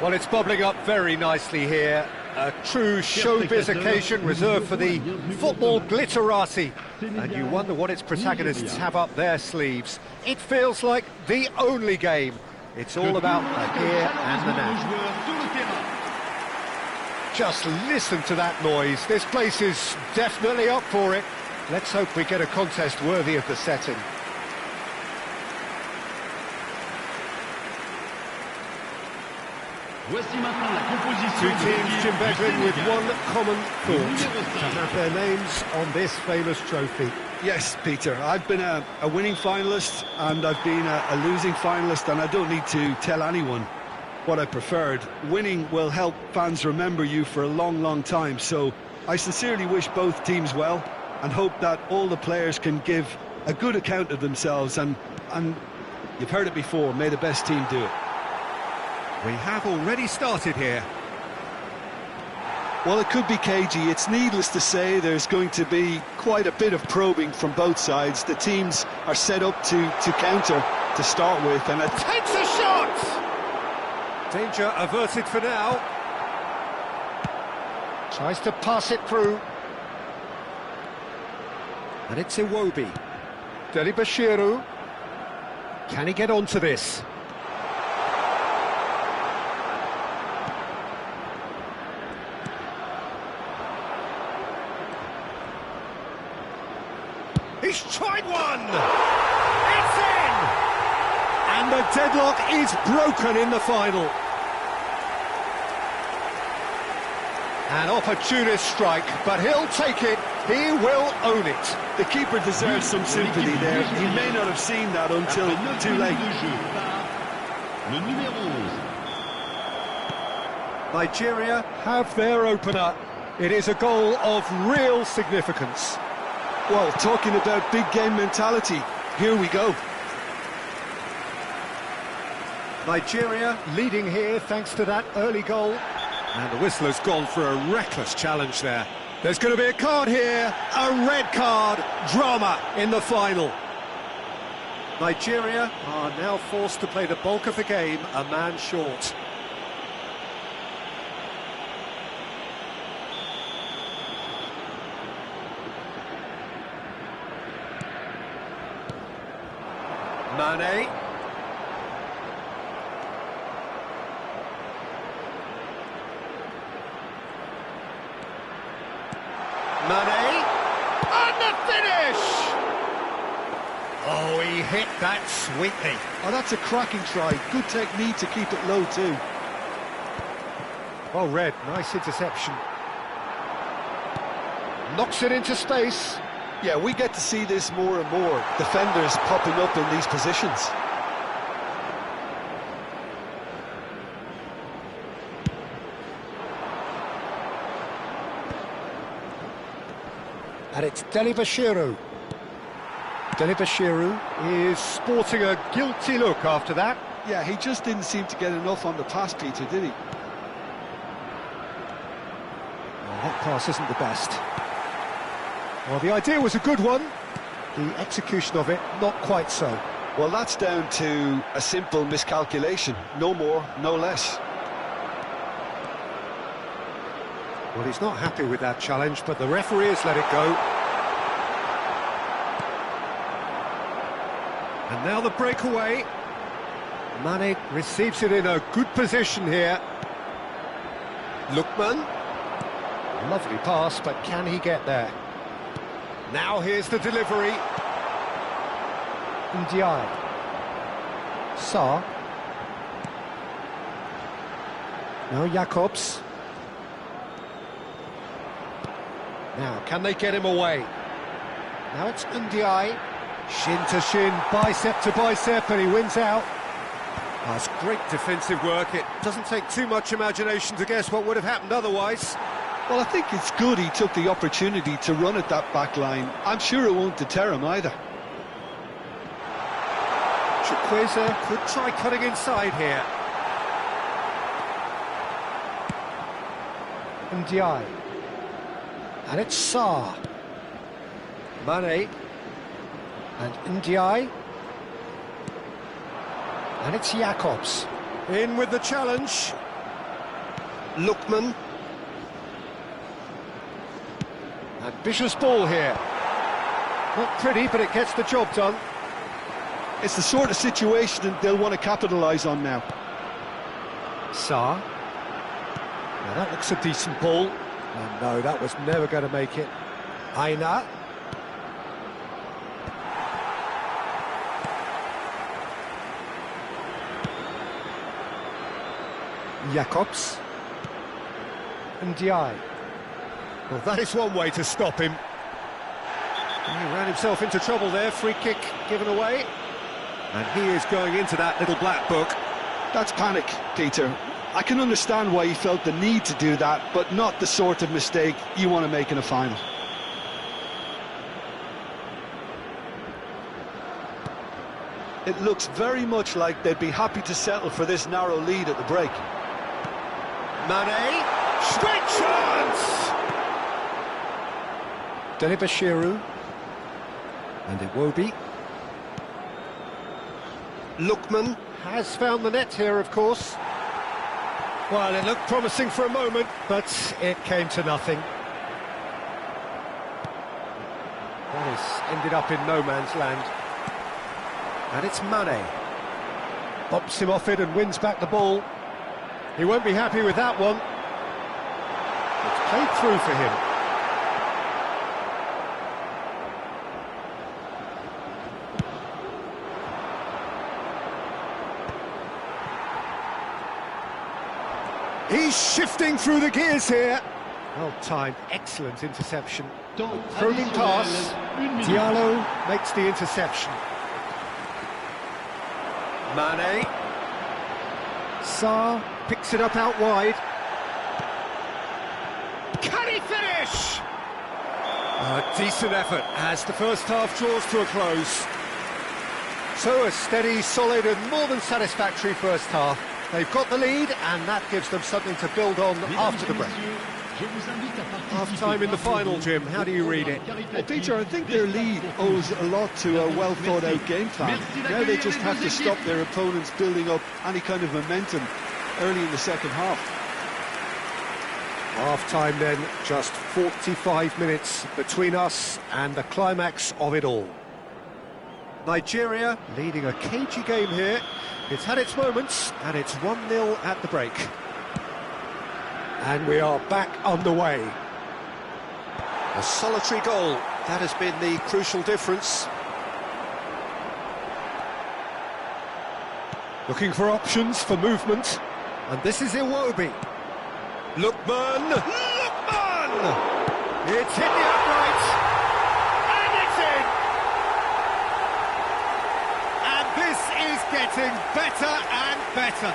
Well, it's bubbling up very nicely here. A true showbiz occasion reserved for the football glitterati. And you wonder what its protagonists have up their sleeves. It feels like the only game. It's all about the here and the now. Just listen to that noise. This place is definitely up for it. Let's hope we get a contest worthy of the setting. Two teams, Jim Beglin, with one common thought: to have their names on this famous trophy. Yes, Peter, I've been a winning finalist and I've been a losing finalist, and I don't need to tell anyone what I preferred. Winning will help fans remember you for a long, long time, so I sincerely wish both teams well and hope that all the players can give a good account of themselves and you've heard it before, may the best team do it. We have already started here. Well, it could be cagey. It's needless to say there's going to be quite a bit of probing from both sides. The teams are set up to counter to start with, and it takes a shot! Danger averted for now. Tries to pass it through. And it's Iwobi. Deli Bashiru. Can he get onto this? He's tried one! It's in! And the deadlock is broken in the final. An opportunist strike, but he'll take it. He will own it. The keeper deserves some sympathy there. He may not have seen that until too late. Nigeria have their opener. It is a goal of real significance. Well, talking about big game mentality, here we go. Nigeria leading here thanks to that early goal. And the whistle has gone for a reckless challenge there. There's going to be a card here, a red card, drama in the final. Nigeria are now forced to play the bulk of the game a man short. Mane. Mane. And the finish! Oh, he hit that sweetly. Oh, that's a cracking try. Good technique to keep it low too. Well read, nice interception. Knocks it into space. Yeah, we get to see this more and more. Defenders popping up in these positions. And it's Deli Bashiru. Deli Bashiru is sporting a guilty look after that. Yeah, he just didn't seem to get enough on the pass, Peter, did he? Well, that pass isn't the best. Well, the idea was a good one. The execution of it, not quite so. Well, that's down to a simple miscalculation. No more, no less. Well, he's not happy with that challenge, but the referee has let it go. And now the breakaway. Mane receives it in a good position here. Lookman. Lovely pass, but can he get there? Now here's the delivery. Ndiaye. Sarr. Now Jacobs. Now, can they get him away? Now it's Ndiaye. Shin to shin, bicep to bicep, and he wins out. That's great defensive work. It doesn't take too much imagination to guess what would have happened otherwise. Well, I think it's good he took the opportunity to run at that back line. I'm sure it won't deter him either. Chukwueze could try cutting inside here. Ndiaye. And it's Sarr. Mane. And Ndiaye. And it's Jacobs. In with the challenge. Lookman. Ambitious ball here. Not pretty, but it gets the job done. It's the sort of situation they'll want to capitalise on now. Sarr. Now that looks a decent ball. And no, that was never going to make it. Aina. Jacobs. And Diai. Well, that is one way to stop him. He ran himself into trouble there. Free kick given away. And he is going into that little black book. That's panic, Peter. I can understand why he felt the need to do that, but not the sort of mistake you want to make in a final. It looks very much like they'd be happy to settle for this narrow lead at the break. Mane, great chance! Delibashiru and Iwobi. Lookman has found the net here, of course. Well, it looked promising for a moment, but it came to nothing. That has ended up in no man's land. And it's Mane. Bumps him off it and wins back the ball. He won't be happy with that one. It's played through for him. He's shifting through the gears here. Well timed, excellent interception. Probing pass. Diallo makes the interception. Mane. Sarr picks it up out wide. Can he finish? A decent effort as the first half draws to a close. So a steady, solid and more than satisfactory first half. They've got the lead and that gives them something to build on after the break. Half-time in the final, Jim. How do you read it? Well, Peter, I think their lead owes a lot to a well-thought-out game plan. Now they just have to stop their opponents building up any kind of momentum early in the second half. Half-time then, just 45 minutes between us and the climax of it all. Nigeria leading a cagey game here. It's had its moments, and it's 1-0 at the break. And we are back underway. A solitary goal, that has been the crucial difference. Looking for options for movement, and this is Iwobi. Lookman! Lookman! It's hit the upright, and it's in! And this is getting better and better.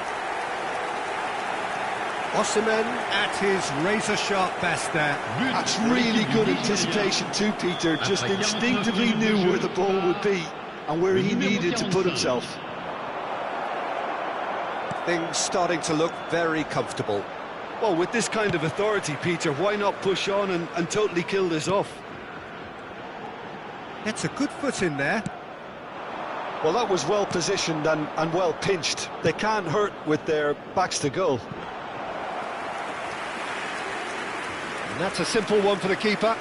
Osimhen at his razor-sharp best there. That's really good anticipation too, Peter. Just instinctively knew where the ball would be and where he needed to put himself. Things starting to look very comfortable. Well, with this kind of authority, Peter, why not push on and totally kill this off? Gets a good foot in there. Well, that was well positioned and well pinched. They can't hurt with their backs to goal. And that's a simple one for the keeper.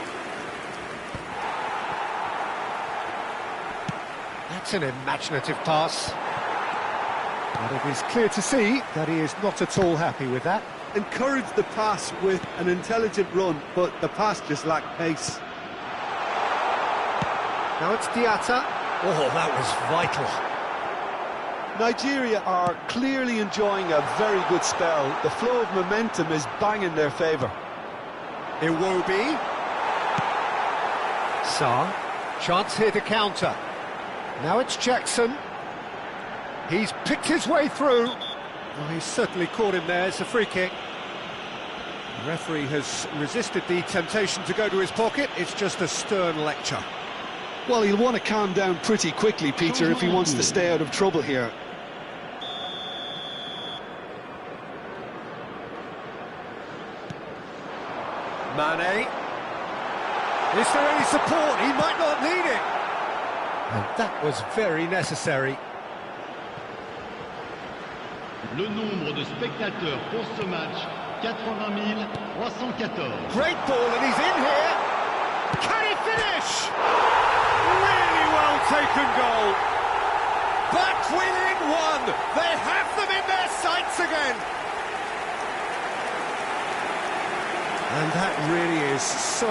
That's an imaginative pass. But it is clear to see that he is not at all happy with that. Encouraged the pass with an intelligent run, but the pass just lacked pace. Now it's Diatta. Oh, that was vital. Nigeria are clearly enjoying a very good spell. The flow of momentum is bang in their favour. Iwobi. Sarr. Chance here to counter. Now it's Jackson. He's picked his way through. Well, he's certainly caught him there. It's a free kick. The referee has resisted the temptation to go to his pocket. It's just a stern lecture. Well, he'll want to calm down pretty quickly, Peter, if he wants to stay out of trouble here. Mane. Is there any support? He might not need it. And that was very necessary. Le nombre de spectateurs pour ce match Great ball, and he's in here. Can he finish? Really well taken goal. Back within one. They have them in their sights again. And that really is so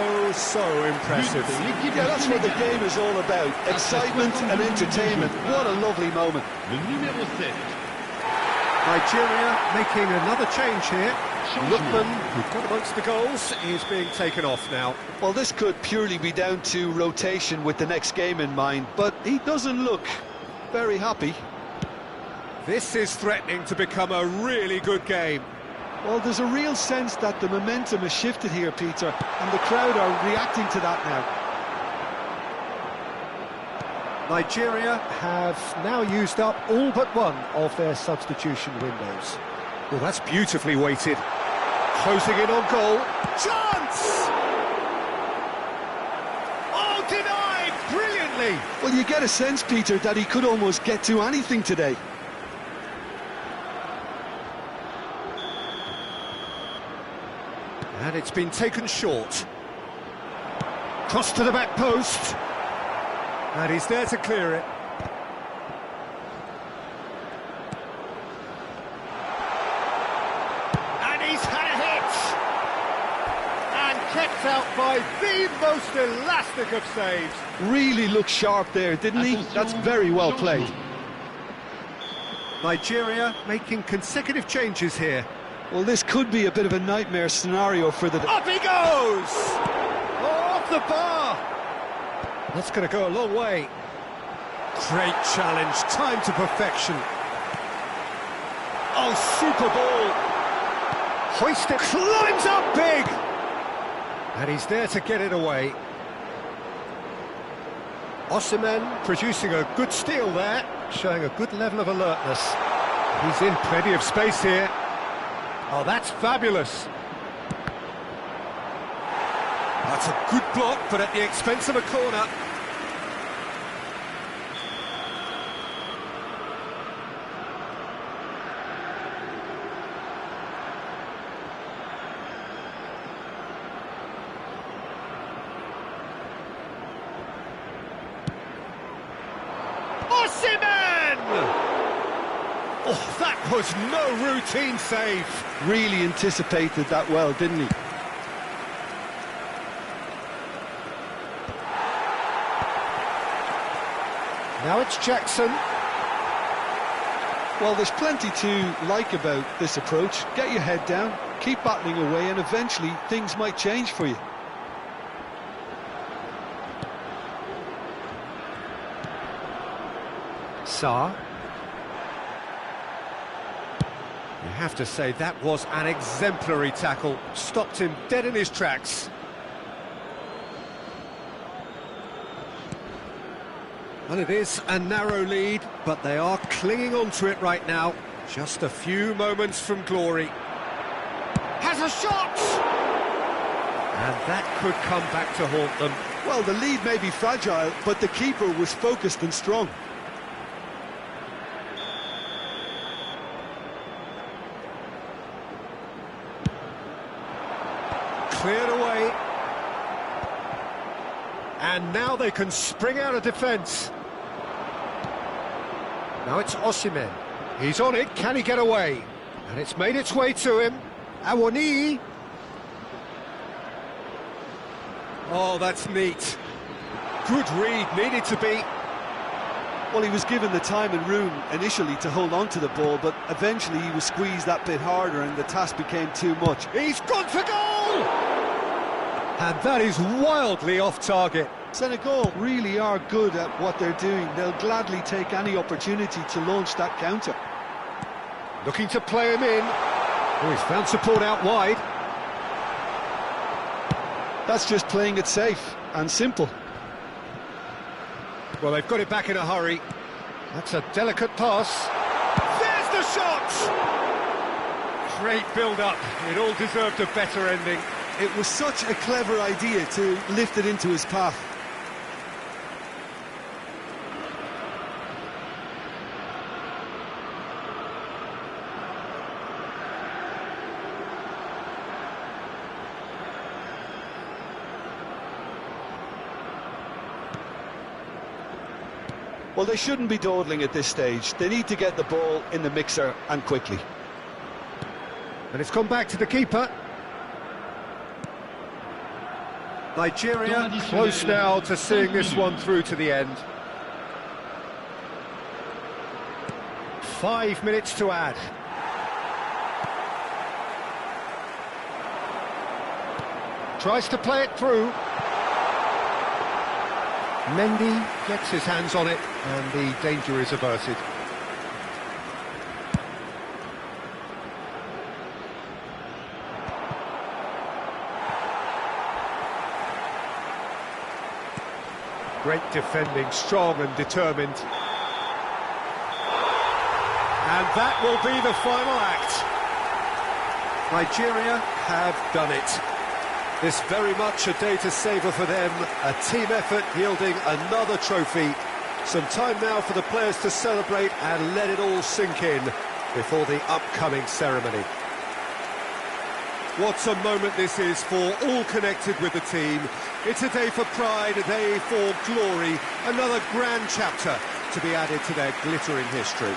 impressive. Yeah, that's what the game is all about. Excitement and entertainment. What a lovely moment. Nigeria making another change here. Lookman, who got amongst the goals, is being taken off now. Well, this could purely be down to rotation with the next game in mind, but he doesn't look very happy. This is threatening to become a really good game. Well, there's a real sense that the momentum has shifted here, Peter, and the crowd are reacting to that now. Nigeria have now used up all but one of their substitution windows. Well, that's beautifully weighted. Closing in on goal. Chance! Oh, denied! Brilliantly! Well, you get a sense, Peter, that he could almost get to anything today. And it's been taken short. Cross to the back post. And he's there to clear it. And he's had a hit! And kept out by the most elastic of saves. Really looked sharp there, didn't he? That's very well played. Nigeria making consecutive changes here. Well, this could be a bit of a nightmare scenario for the... Up he goes! Off the bar! That's going to go a long way. Great challenge, time to perfection. Oh, super ball! Hoisted, climbs up big! And he's there to get it away. Osimhen producing a good steal there, showing a good level of alertness. He's in plenty of space here. Oh, that's fabulous. That's a good block, but at the expense of a corner. Osimhen! Oh, that was no routine save. Really anticipated that well, didn't he? Now it's Jackson. Well, there's plenty to like about this approach. Get your head down, keep battling away, and eventually things might change for you. Sarr. You have to say that was an exemplary tackle. Stopped him dead in his tracks. And it is a narrow lead, but they are clinging on to it right now. Just a few moments from glory. Has a shot! And that could come back to haunt them. Well, the lead may be fragile, but the keeper was focused and strong. Cleared away. And now they can spring out of defence. Now it's Osimhen. He's on it, can he get away? And it's made its way to him. Awoniyi. Oh, that's neat. Good read, needed to be. Well, he was given the time and room initially to hold on to the ball, but eventually he was squeezed that bit harder and the task became too much. He's gone for goal! And that is wildly off target. Senegal really are good at what they're doing. They'll gladly take any opportunity to launch that counter. Looking to play him in. Oh, he's found support out wide. That's just playing it safe and simple. Well, they've got it back in a hurry. That's a delicate pass. There's the shot! Great build-up. It all deserved a better ending. It was such a clever idea to lift it into his path. Well, they shouldn't be dawdling at this stage. They need to get the ball in the mixer and quickly. And it's gone back to the keeper. Nigeria close now to seeing this one through to the end. 5 minutes to add. Tries to play it through. Mendy gets his hands on it and the danger is averted. Great defending, strong and determined. And that will be the final act. Nigeria have done it. This very much a day to savour for them, a team effort yielding another trophy. Some time now for the players to celebrate and let it all sink in before the upcoming ceremony. What a moment this is for all connected with the team. It's a day for pride, a day for glory, another grand chapter to be added to their glittering history.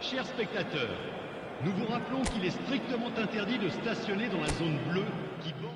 Chers spectateurs, nous vous rappelons qu'il est strictement interdit de stationner dans la zone bleue qui borde...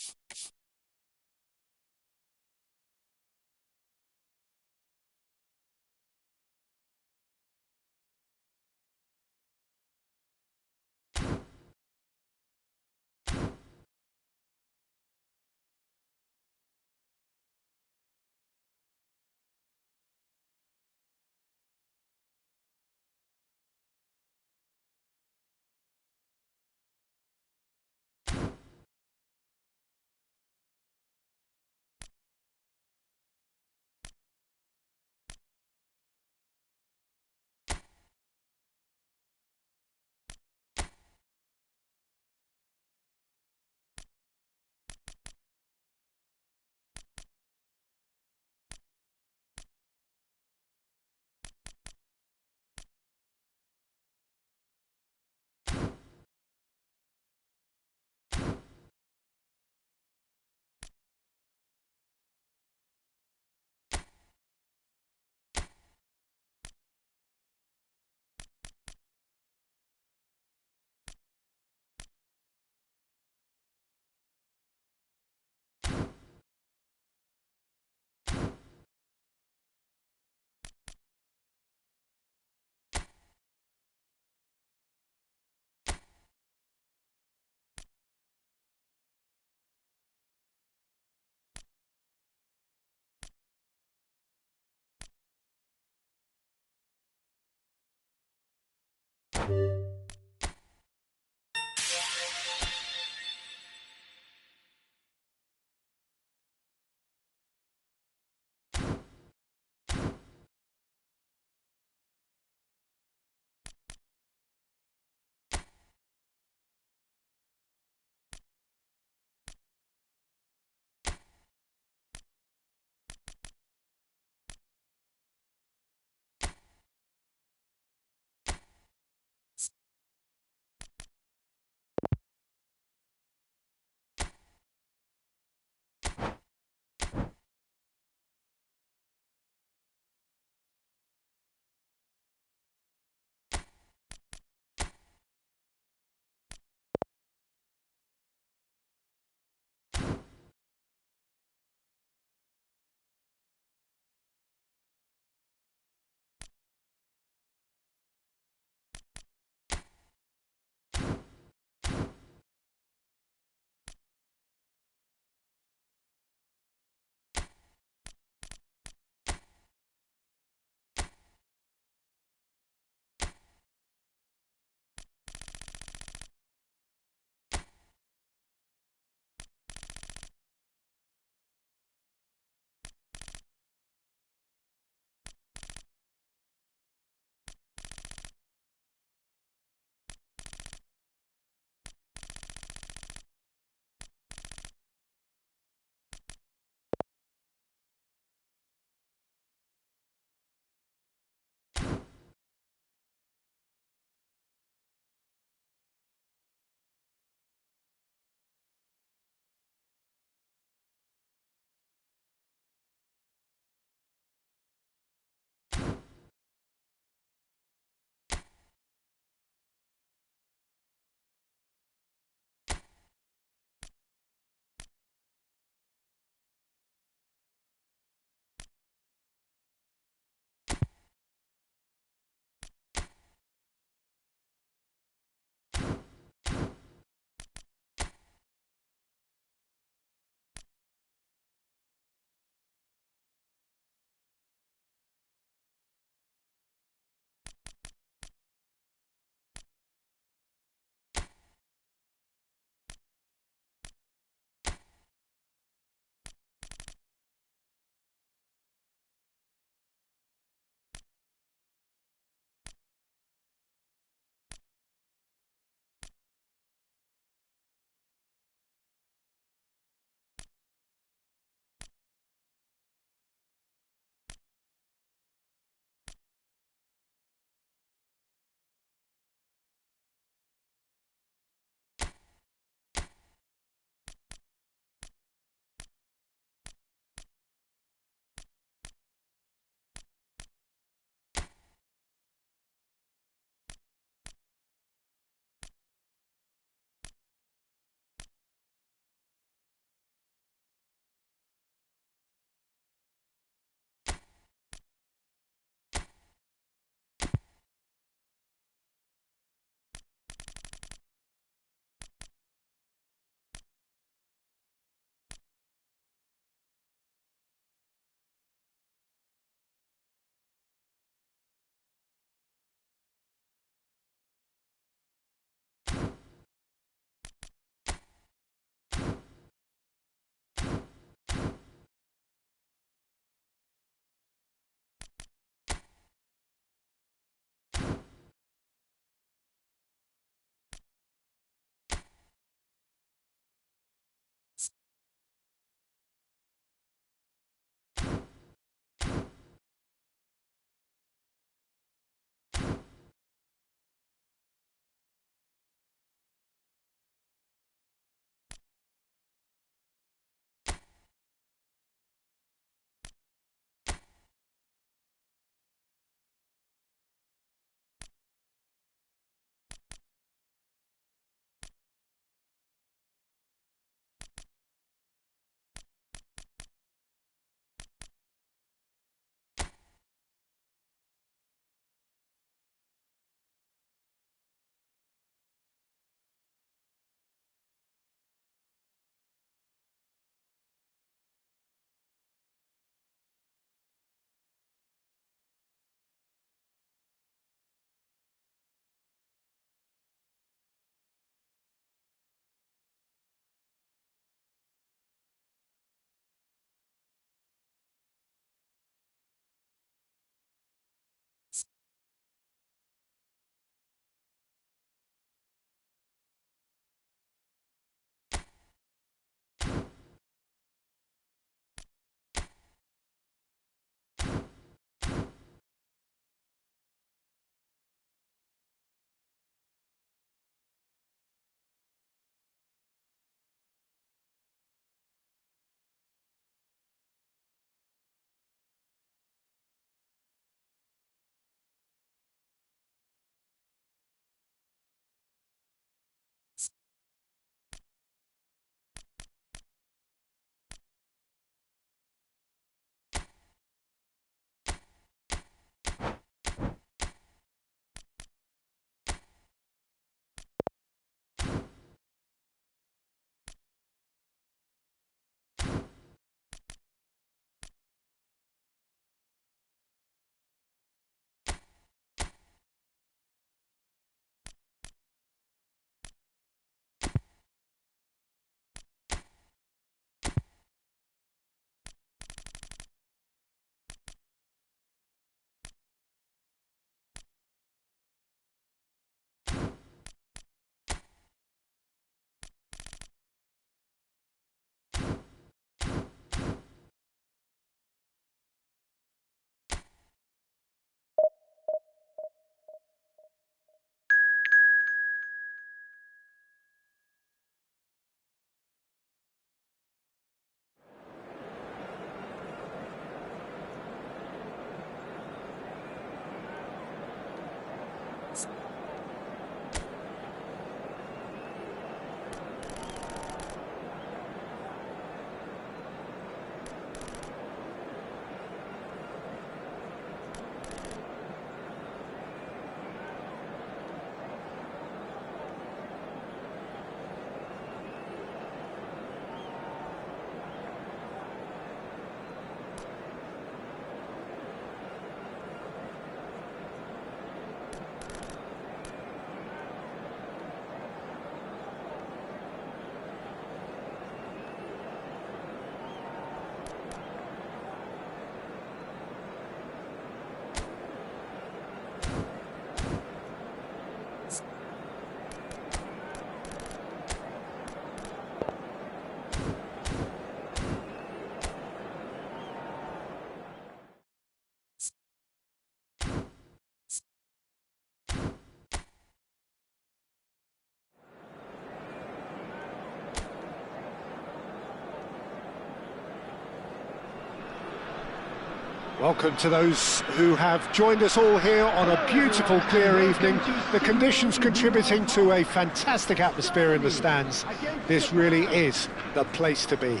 Welcome to those who have joined us all here on a beautiful, clear evening. The conditions contributing to a fantastic atmosphere in the stands. This really is the place to be.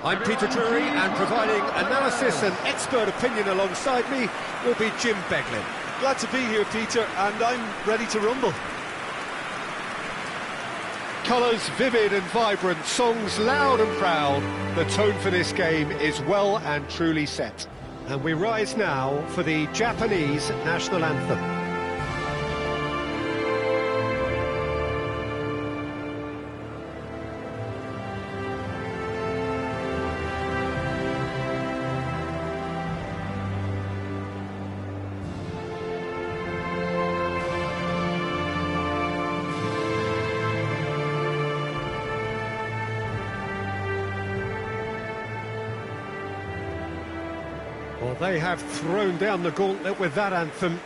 I'm Peter Drury, and providing analysis and expert opinion alongside me will be Jim Beglin. Glad to be here, Peter, and I'm ready to rumble. Colours vivid and vibrant, songs loud and proud. The tone for this game is well and truly set. And we rise now for the Japanese national anthem. Well, they have thrown down the gauntlet with that anthem.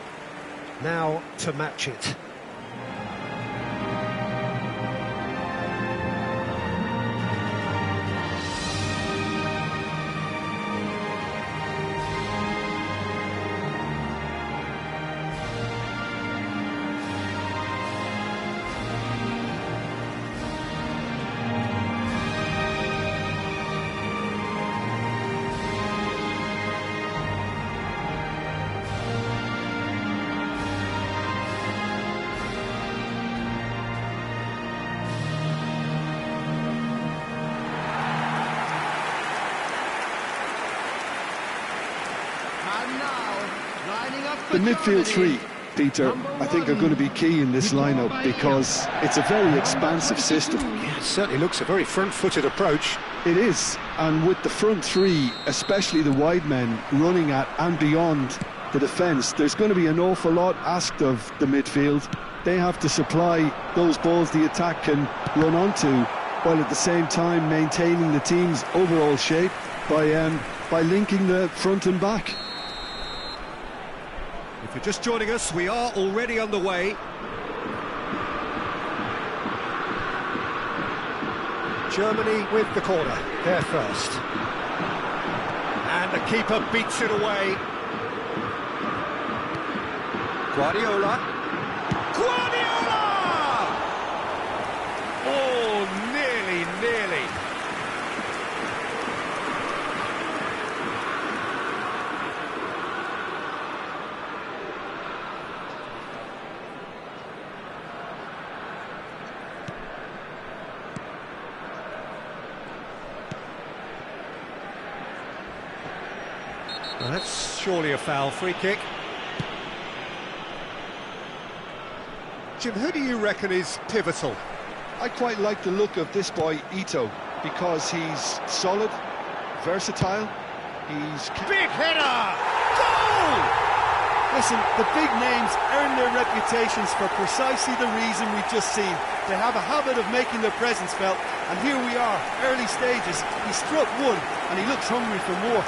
Now to match it. The midfield three, Peter, I think are going to be key in this lineup because it's a very expansive system. Yeah, it certainly looks a very front-footed approach. It is, and with the front three, especially the wide men, running at and beyond the defence, there's going to be an awful lot asked of the midfield. They have to supply those balls the attack can run onto, while at the same time maintaining the team's overall shape by linking the front and back. If you're just joining us, we are already underway. Germany with the corner, they're first. And the keeper beats it away. Guardiola! Oh, nearly. Well, that's surely a foul. Free kick. Jim, who do you reckon is pivotal? I quite like the look of this boy, Ito, because he's solid, versatile, he's... Big header! Goal! Listen, the big names earn their reputations for precisely the reason we've just seen. They have a habit of making their presence felt, and here we are, early stages. He struck one, and he looks hungry for more.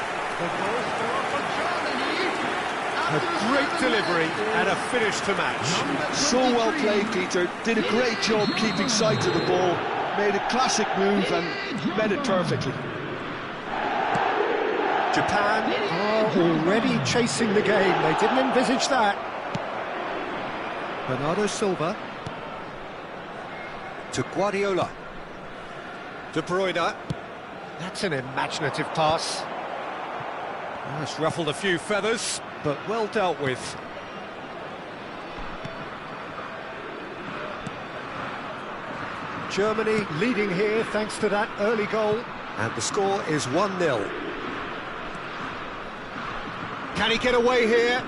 A great delivery and a finish to match. So well played, Peter. Did a great job keeping sight of the ball. Made a classic move and met it perfectly. Japan are already chasing the game. They didn't envisage that. Bernardo Silva. To Guardiola. De Bruyne. That's an imaginative pass. That's ruffled a few feathers, but well dealt with. Germany leading here thanks to that early goal. And the score is 1-0. Can he get away here?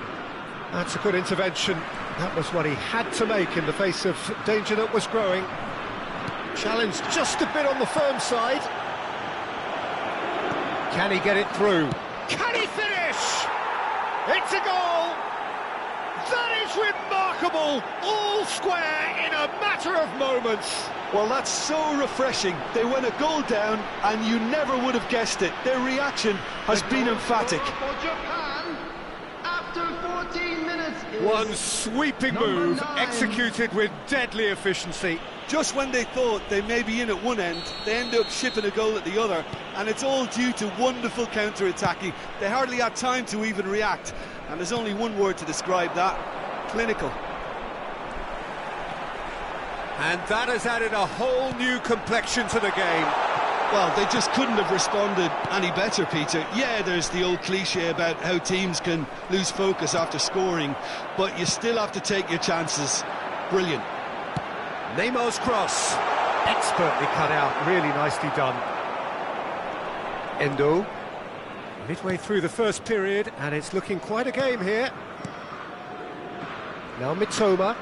That's a good intervention. That was what he had to make in the face of danger that was growing. Challenge just a bit on the firm side. Can he get it through? Can he finish? It's a goal! That is remarkable! All square in a matter of moments. Well, that's so refreshing. They went a goal down and you never would have guessed it. Their reaction has been emphatic. For Japan, after 14 minutes is One sweeping move, 9. executed with deadly efficiency. Just when they thought they may be in at one end, they end up shipping a goal at the other, and it's all due to wonderful counter-attacking. They hardly had time to even react, and there's only one word to describe that: clinical. And that has added a whole new complexion to the game. Well, they just couldn't have responded any better, Peter. Yeah, there's the old cliche about how teams can lose focus after scoring, but you still have to take your chances. Brilliant. Neymar's cross. Expertly cut out, really nicely done. Endo. Midway through the first period, and it's looking quite a game here. Now Mitoma.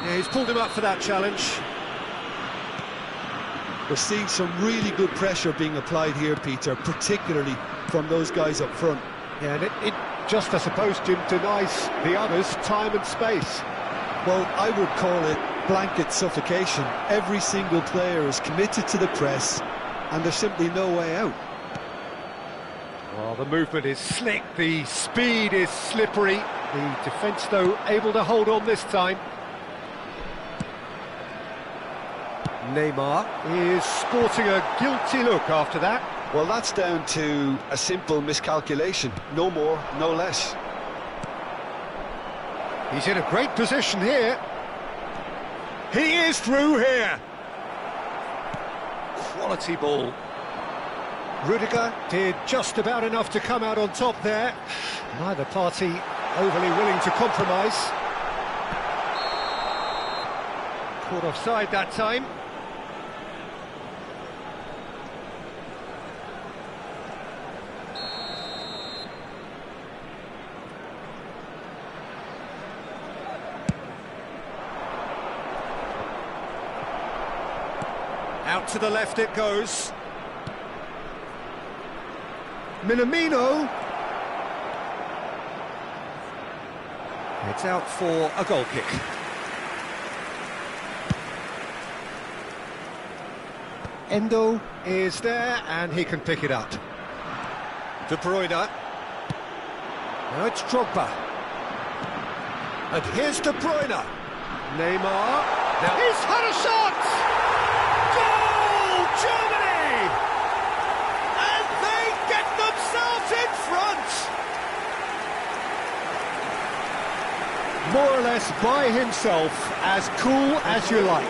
Yeah, he's pulled him up for that challenge. We're seeing some really good pressure being applied here, Peter, particularly from those guys up front. Yeah, and it just, I suppose, Jim, denies the others time and space. Well, I would call it blanket suffocation. Every single player is committed to the press, and there's simply no way out. Well, the movement is slick, the speed is slippery. The defence, though, able to hold on this time. Neymar is sporting a guilty look after that. Well, that's down to a simple miscalculation. No more, no less. He's in a great position here. He is through here. Quality ball. Rudiger did just about enough to come out on top there. Neither party overly willing to compromise. Caught offside that time. Out to the left it goes. Minamino. It's out for a goal kick. Endo is there and he can pick it up. De Bruyne. Now it's Drogba. And here's De Bruyne. Neymar. Now he's had a shot! Goal, Germany! And they get themselves in front! More or less by himself, as cool as you like.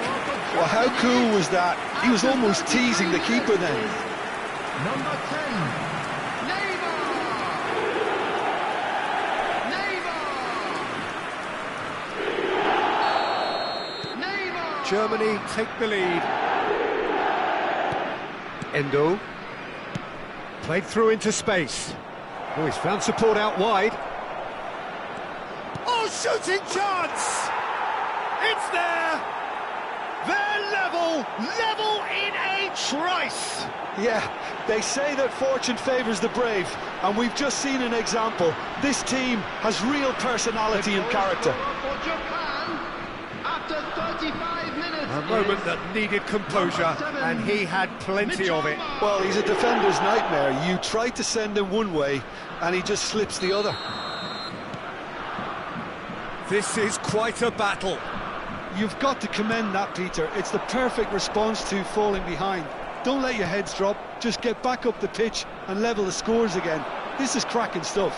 Well, how cool was that? He was almost teasing the keeper then. number 10. Germany take the lead. Endo. Played through into space. Oh, he's found support out wide. Oh, shooting chance! It's there! They're level in a trice! Yeah, they say that fortune favours the brave, and we've just seen an example. This team has real personality and character. For Japan, after 35 minutes. A moment that needed composure, and he had plenty of it. Well, he's a defender's nightmare. You try to send him one way, and he just slips the other. This is quite a battle. You've got to commend that, Peter. It's the perfect response to falling behind. Don't let your heads drop. Just get back up the pitch and level the scores again. This is cracking stuff.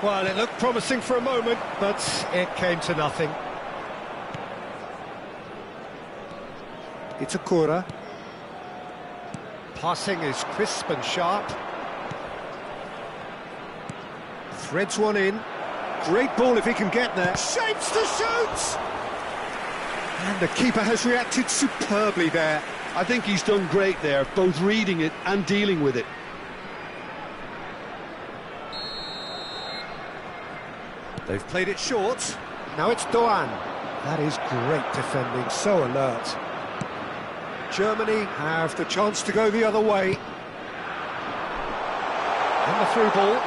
Well, it looked promising for a moment, but it came to nothing. It's a Kura. Passing is crisp and sharp. Threads one in. Great ball if he can get there. Shapes to shoot! And the keeper has reacted superbly there. I think he's done great there, both reading it and dealing with it. They've played it short. Now it's Doan. That is great defending, so alert. Germany have the chance to go the other way. And the through ball.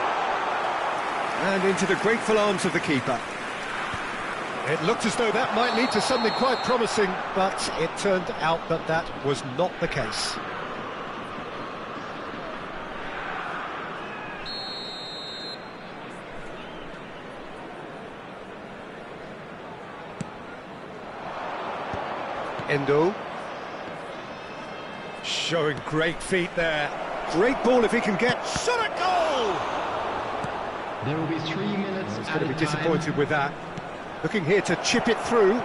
And into the grateful arms of the keeper. It looked as though that might lead to something quite promising, but it turned out that that was not the case. Endo. Showing great feet there. Great ball if he can get... Shot at goal! There will be 3 minutes. He's going to be disappointed with that. Looking here to chip it through.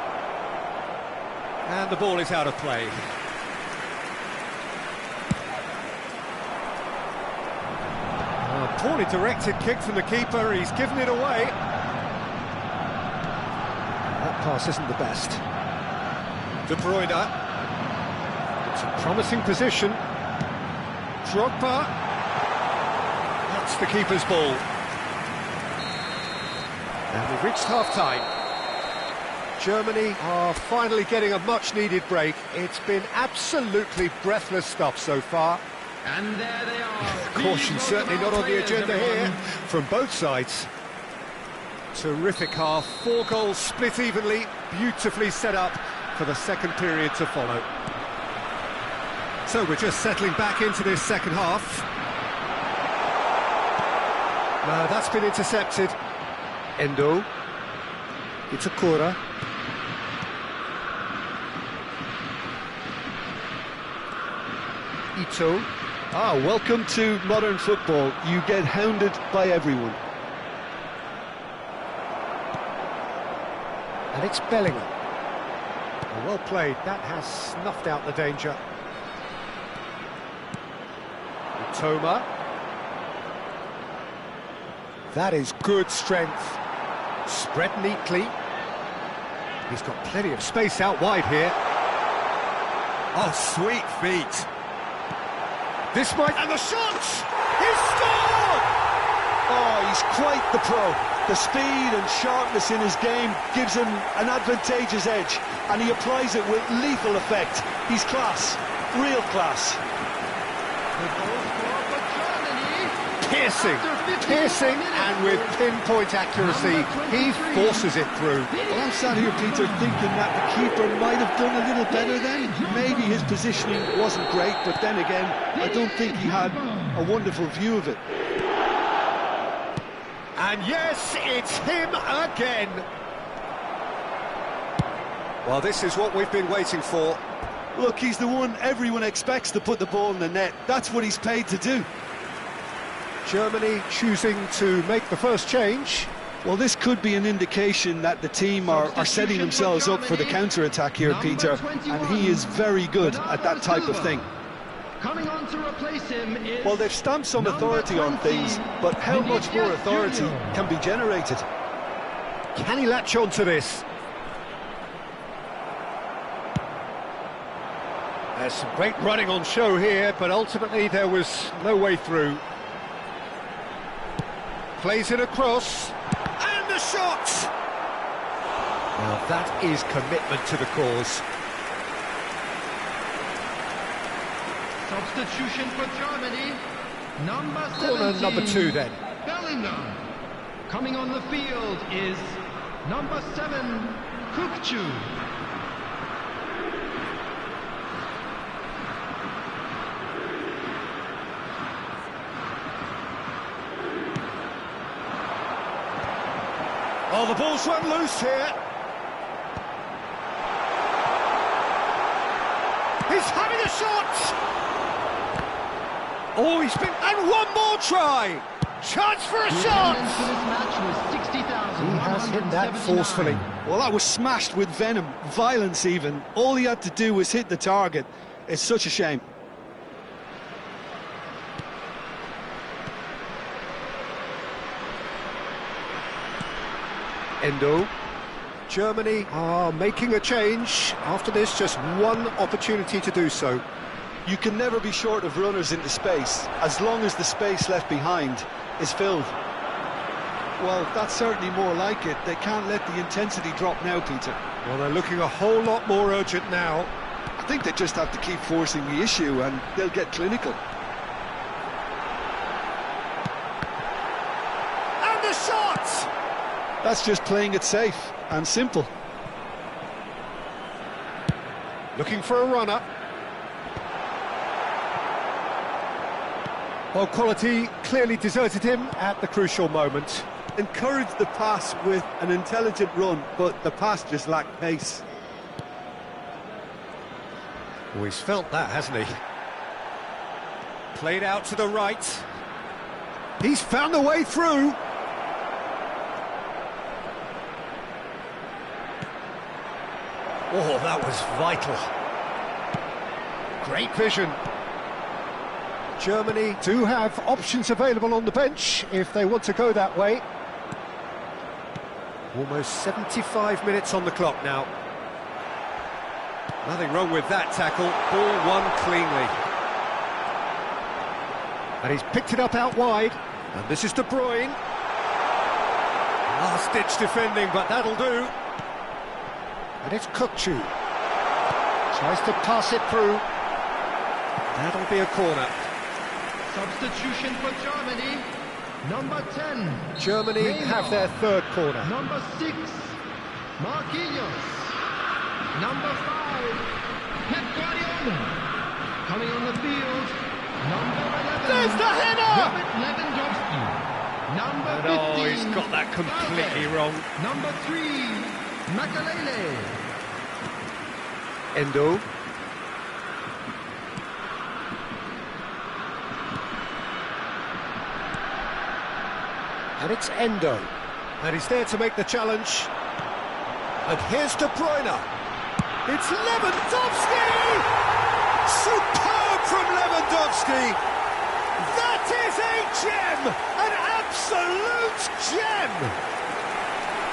And the ball is out of play. A poorly directed kick from the keeper. He's given it away. That pass isn't the best. De Bruyne. It's a promising position. Drogba. That's the keeper's ball. And we've reached half-time. Germany are finally getting a much-needed break. It's been absolutely breathless stuff so far. And there they are. Caution certainly not on the agenda here from both sides. Terrific half. 4 goals split evenly, beautifully set up for the second period to follow. So we're just settling back into this second half. That's been intercepted. Endo. It's a Kura. Ito. Welcome to modern football. You get hounded by everyone. And it's Bellingham. Well played. That has snuffed out the danger. Toma. That is good strength. Spread neatly. He's got plenty of space out wide here. Oh, sweet feet. This might... And the shot! He's scored! Oh, he's quite the pro. The speed and sharpness in his game gives him an advantageous edge, and he applies it with lethal effect. He's class, real class. Piercing, and with pinpoint accuracy, he forces it through. Well, I'm sat here, Peter, thinking that the keeper might have done a little better then. Maybe his positioning wasn't great, but then again, I don't think he had a wonderful view of it. And yes, it's him again. Well, this is what we've been waiting for. Look, he's the one everyone expects to put the ball in the net. That's what he's paid to do. Germany choosing to make the first change. Well, this could be an indication that the team are setting themselves up for the counter-attack here, Peter, and he is very good at that type of thing. Coming on to replace him is... Well, they've stamped some authority on things, but how much more authority can be generated? Can he latch on to this? There's some great running on show here, but ultimately there was no way through. Plays it across, and the shot! Now that is commitment to the cause. Substitution for Germany, number 17. Corner number 2 then. Bellingham. Coming on the field is number 7, Kukcu. Oh, the ball's run loose here. He's having a shot! Oh, he's been... And one more try! Chance for a The shot! attendance for this match was 60,000. He has hit that forcefully. Well, that was smashed with venom, violence even. All he had to do was hit the target. It's such a shame. Endo. Germany are making a change. After this, just one opportunity to do so. You can never be short of runners into space, as long as the space left behind is filled. Well, that's certainly more like it. They can't let the intensity drop now, Peter. Well, they're looking a whole lot more urgent now. I think they just have to keep forcing the issue and they'll get clinical. And the shot! That's just playing it safe and simple. Looking for a runner. Well, quality clearly deserted him at the crucial moment. Encouraged the pass with an intelligent run, but the pass just lacked pace. Oh, he's felt that, hasn't he? Played out to the right. He's found a way through. Oh, that was vital. Great vision. Germany do have options available on the bench if they want to go that way. Almost 75 minutes on the clock now. Nothing wrong with that tackle. Ball won cleanly. And he's picked it up out wide. And this is De Bruyne. Last-ditch defending, but that'll do. And it's Kukçu. Tries to pass it through. That'll be a corner. Substitution for Germany. Number 10. Germany Neymar. have their third corner. Number 6. Marquinhos. Number 5. Pep Guardiola. Coming on the field. Number 11. There's the header! Robert Lewandowski. Number 15. And oh, he's got that completely wrong. Number 3. Makalele. Endo. And it's Endo. And he's there to make the challenge. And here's De Bruyne. It's Lewandowski! Superb from Lewandowski! That is a gem! An absolute gem!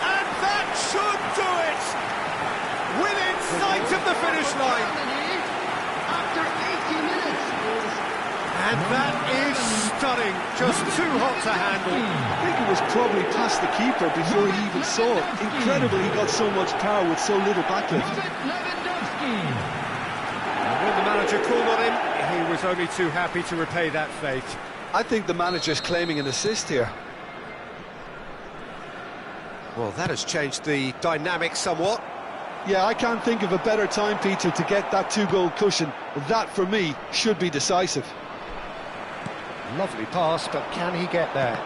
And that should do it! Within sight of the finish line! After 80 minutes. And that is stunning, just too hot to handle. I think it was probably past the keeper before he even saw it. Incredible he got so much power with so little backlift. Lewandowski. And when the manager called on him, he was only too happy to repay that faith. I think the manager's claiming an assist here. Well, that has changed the dynamic somewhat. Yeah, I can't think of a better time, Peter, to get that two-goal cushion. That, for me, should be decisive. Lovely pass, but can he get there?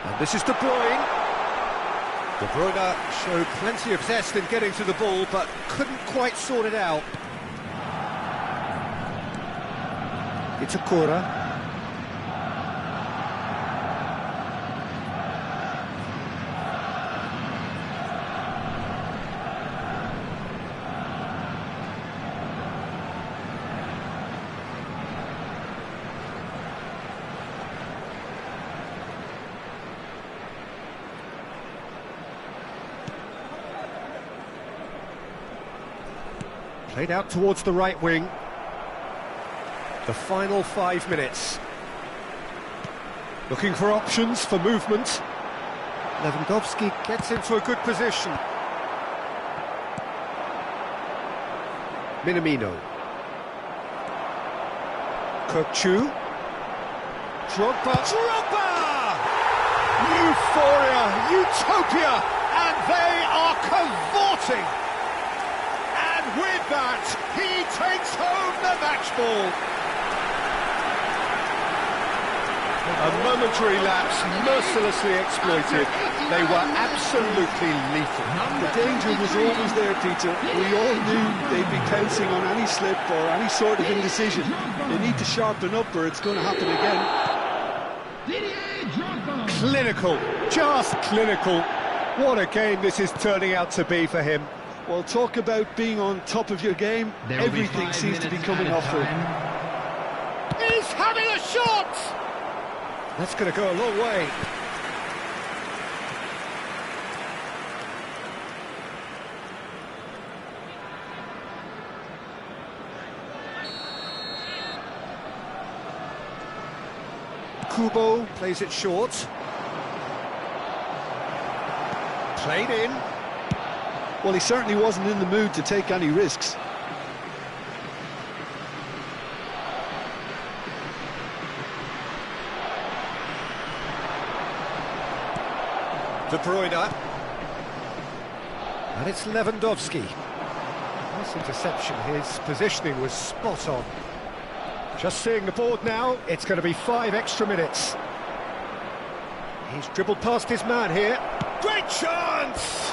And this is De Bruyne. De Bruyne showed plenty of zest in getting to the ball, but couldn't quite sort it out. It's a corner. Played out towards the right wing. The final 5 minutes. Looking for options for movement. Lewandowski gets into a good position. Minamino. Kukçu. Drogba! Euphoria, utopia, and they are cavorting. And with that, he takes home the match ball. A momentary lapse, mercilessly exploited. They were absolutely lethal. The danger was always there, Peter. We all knew they'd be pouncing on any slip or any sort of indecision. They need to sharpen up or it's going to happen again. Clinical, just clinical. What a game this is turning out to be for him. Well, talk about being on top of your game. Everything seems to be coming off for him. He's having a shot! That's going to go a long way. Kubo plays it short. Played in. Well, he certainly wasn't in the mood to take any risks. De Bruyne. And it's Lewandowski. Nice interception, his positioning was spot on. Just seeing the board now, it's going to be 5 extra minutes. He's dribbled past his man here. Great chance!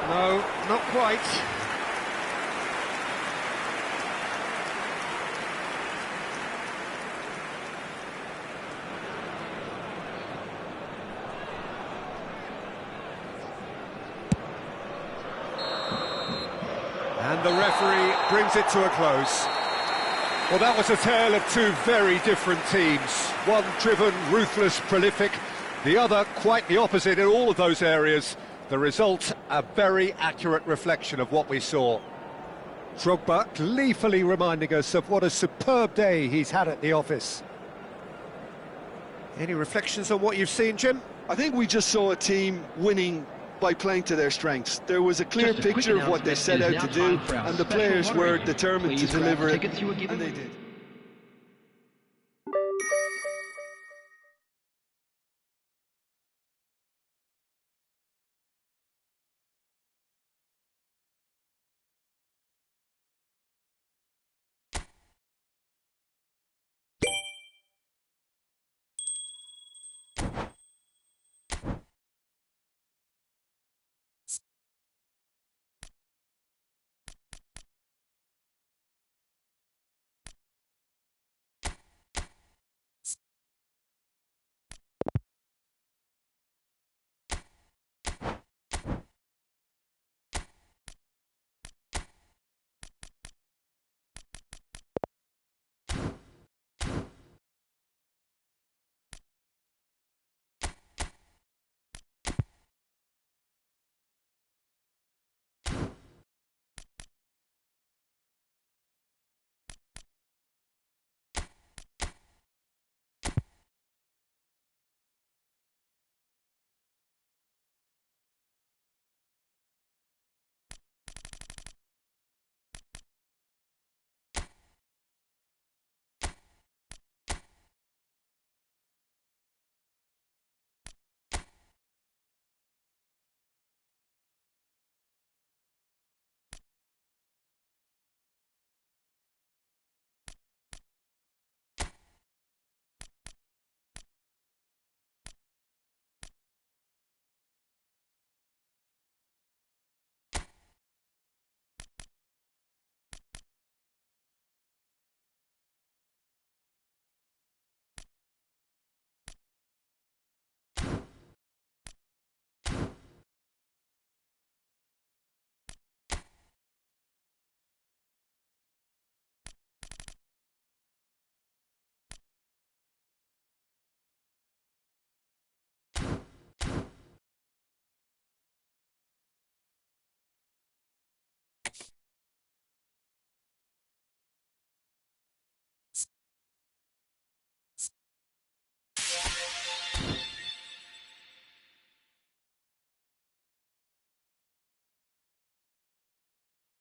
No, not quite. And the referee brings it to a close. Well, that was a tale of two very different teams. One driven, ruthless, prolific. The other quite the opposite in all of those areas. The result, a very accurate reflection of what we saw. Drogba gleefully reminding us of what a superb day he's had at the office. Any reflections on what you've seen, Jim? I think we just saw a team winning by playing to their strengths. There was a clear picture of what they set out to do, and the players were determined to deliver it, and they did.